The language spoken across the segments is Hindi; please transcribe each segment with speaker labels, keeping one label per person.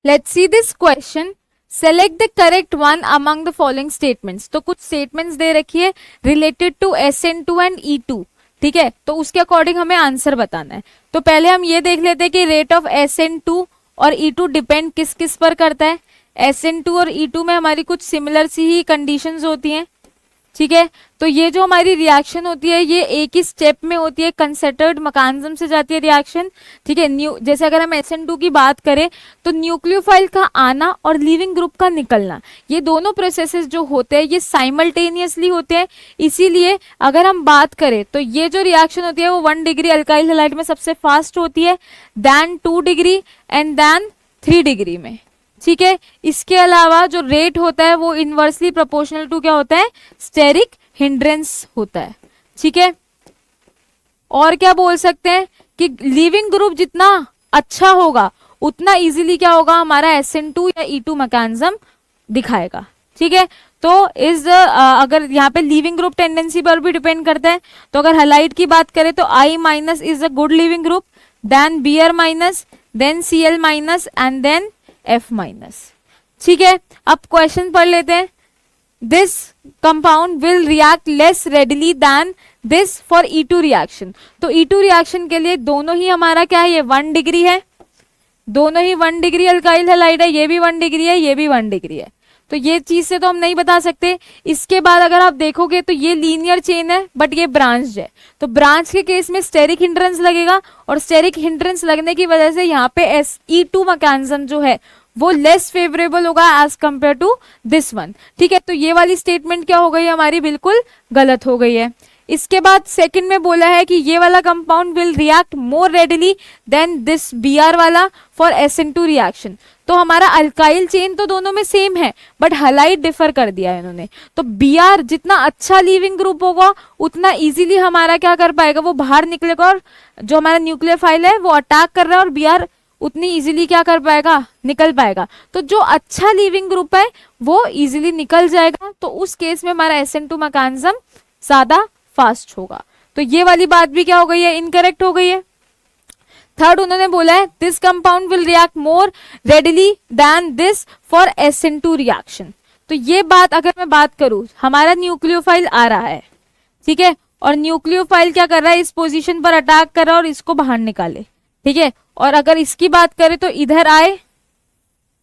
Speaker 1: Let's see this question, select the correct one among the following statements. तो कुछ स्टेटमेंट्स दे रखी है related to SN2 and E2, ठीक है, तो उसके अकॉर्डिंग हमें आंसर बताना है। तो पहले हम ये देख लेते हैं कि रेट ऑफ SN2 और E2 डिपेंड किस किस पर करता है। SN2 और E2 में हमारी कुछ सिमिलर सी ही कंडीशंस होती हैं, ठीक है। तो ये जो हमारी रिएक्शन होती है ये एक ही स्टेप में होती है, कंसर्टेड मैकेनिज्म से जाती है रिएक्शन, ठीक है। जैसे अगर हम SN2 की बात करें तो न्यूक्लियोफाइल का आना और लीविंग ग्रुप का निकलना, ये दोनों प्रोसेसेस जो होते हैं ये साइमल्टेनियसली होते हैं। इसीलिए अगर हम बात करें तो ये जो रिएक्शन होती है वो 1 डिग्री अल्काइल हैलाइड में सबसे फास्ट होती है, then 2 degree and then 3 degree में, ठीक है। इसके अलावा जो रेट होता है वो इनवर्सली प्रोपोर्शनल टू क्या होता है, स्टेरिक हिंड्रेंस होता है, ठीक है। और क्या बोल सकते हैं कि लीविंग ग्रुप जितना अच्छा होगा उतना इजीली क्या होगा, हमारा SN2 या E2 मैकेनिज्म दिखाएगा, ठीक है। तो इस अगर यहाँ पे लीविंग ग्रुप टेंडेंसी पर भी डिपेंड करता है। तो अगर हैलाइड की बात करें तो I minus is a good leaving group, then Br minus, then Cl minus and then F minus, ठीक है। अब क्वेश्चन पढ़ लेते हैं। This compound will react less readily than this for E2 reaction. तो E2 रिएक्शन के लिए दोनों ही हमारा क्या है, ये 1 डिग्री है, दोनों ही 1 डिग्री अल्काइल हैलाइड है, ये भी 1 डिग्री है, ये भी 1 डिग्री है। तो ये चीज से तो हम नहीं बता सकते। इसके बाद अगर आप देखोगे तो ये लीनियर चेन है बट ये ब्रांच है। तो ब्रांच के केस में स्टेरिक हिंड्रेंस लगेगा और स्टेरिक हिंड्रेंस लगने की वजह से यहाँ पे E2 मैकेनिज्म जो है वो लेस फेवरेबल होगा as compared to this one, ठीक है। तो ये वाली स्टेटमेंट क्या हो गई हमारी, बिल्कुल गलत हो गई है। इसके बाद सेकंड में बोला है कि ये वाला compound will react more readily than this Br वाला फॉर SN2 रिएक्शन। तो हमारा अल्काइल चेन तो दोनों में सेम है बट हैलाइड डिफर कर दिया है इन्होंने। तो Br जितना अच्छा लीविंग ग्रुप होगा उतना इजीली हमारा क्या कर पाएगा, वो बाहर निकलेगा और जो हमारा न्यूक्लियोफाइल है वो अटैक कर रहा है और Br उतनी इजीली क्या कर पाएगा, निकल पाएगा। तो जो अच्छा लीविंग ग्रुप है वो इजीली निकल जाएगा, तो उस केस में हमारा SN2 मैकेनिज्म ज्यादा फास्ट होगा। तो ये वाली बात भी क्या हो गई है, इनकरेक्ट हो गई है। थर्ड उन्होंने बोला है this compound will react more readily than this for SN2 reaction. तो ये बात अगर मैं बात करूं, हमारा न्यूक्लियोफाइल आ रहा है, ठीक है, और न्यूक्लियोफाइल क्या कर रहा है, इस पोजीशन पर अटैक कर रहा है और इसको बाहर निकाले, ठीक है। और अगर इसकी बात करें तो इधर आए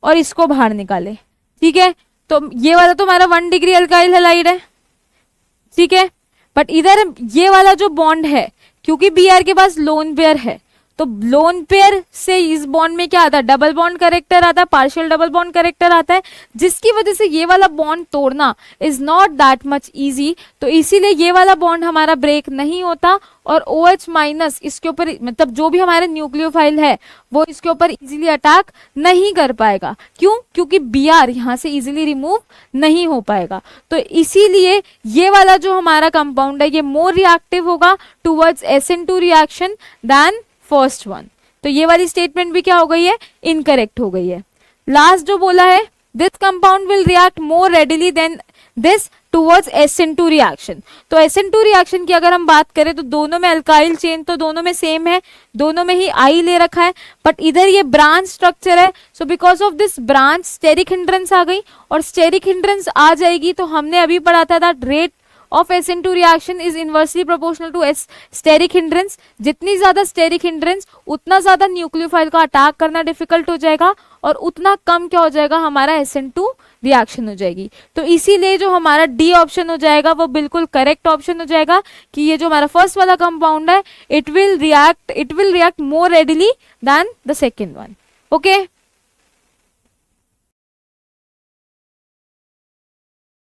Speaker 1: और इसको बाहर निकाले, ठीक है। तो ये वाला तो हमारा 1 डिग्री अल्काइल हैलाइड है, ठीक है। बट इधर ये वाला जो बॉन्ड है, क्योंकि Br के पास लोन पेयर है, तो लोन पेयर से इस बॉन्ड में क्या आता है, डबल बॉन्ड करेक्टर आता है, पार्शियल डबल बॉन्ड करेक्टर आता है, जिसकी वजह से ये वाला बॉन्ड तोड़ना is not that much easy. तो इसीलिए ये वाला बॉन्ड हमारा ब्रेक नहीं होता और OH माइनस इसके ऊपर, मतलब जो भी हमारे न्यूक्लियोफाइल है वो इसके ऊपर इजीली अटैक नहीं कर पाएगा। क्यों, क्योंकि Br यहाँ से इजीली रिमूव नहीं हो पाएगा। तो इसीलिए ये वाला जो हमारा कंपाउंड है ये मोर रिएक्टिव होगा towards SN2 reaction than first one. तो ये वाली स्टेटमेंट भी क्या हो गई है, इनकरेक्ट हो गई है। लास्ट जो बोला है this compound will react more readily than this towards SN2 reaction. तो SN2 रिएक्शन की अगर हम बात करें तो दोनों में अल्काइल चेन तो दोनों में सेम है, दोनों में ही I ले रखा है, बट इधर ये ब्रांच स्ट्रक्चर है। So because of this branch steric hindrance आ गई, और स्टेरिक हिंड्रेंस आ जाएगी तो हमने अभी पढ़ा था that rate of SN2 reaction is inversely proportional to steric hindrance। जितनी ज्यादा स्टेरिक हिंड्रेंस उतना ज्यादा न्यूक्लियोफाइल का अटैक करना डिफिकल्ट हो जाएगा और उतना कम क्या हो जाएगा, हमारा SN2 रिएक्शन हो जाएगी। तो इसीलिए जो हमारा डी ऑप्शन हो जाएगा वो बिल्कुल करेक्ट ऑप्शन हो जाएगा कि ये जो हमारा फर्स्ट वाला कंपाउंड है it will react more readily than the second one. Okay.